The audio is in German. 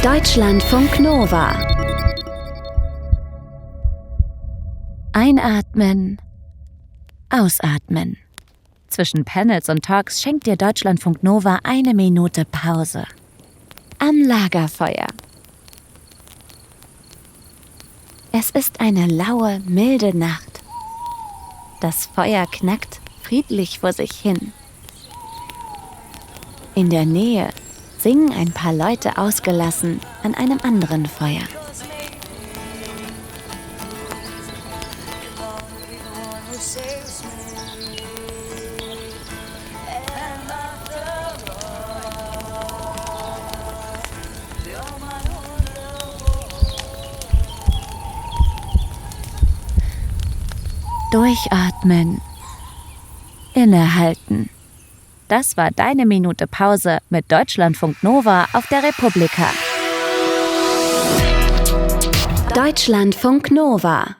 Deutschlandfunk Nova. Einatmen, ausatmen. Zwischen Panels und Talks schenkt dir Deutschlandfunk Nova 1 Minute Pause. Am Lagerfeuer. Es ist eine laue, milde Nacht. Das Feuer knackt friedlich vor sich hin. In der Nähe singen ein paar Leute ausgelassen an einem anderen Feuer. Durchatmen. Innehalten. Das war deine Minute Pause mit Deutschlandfunk Nova auf der Republika. Deutschlandfunk Nova.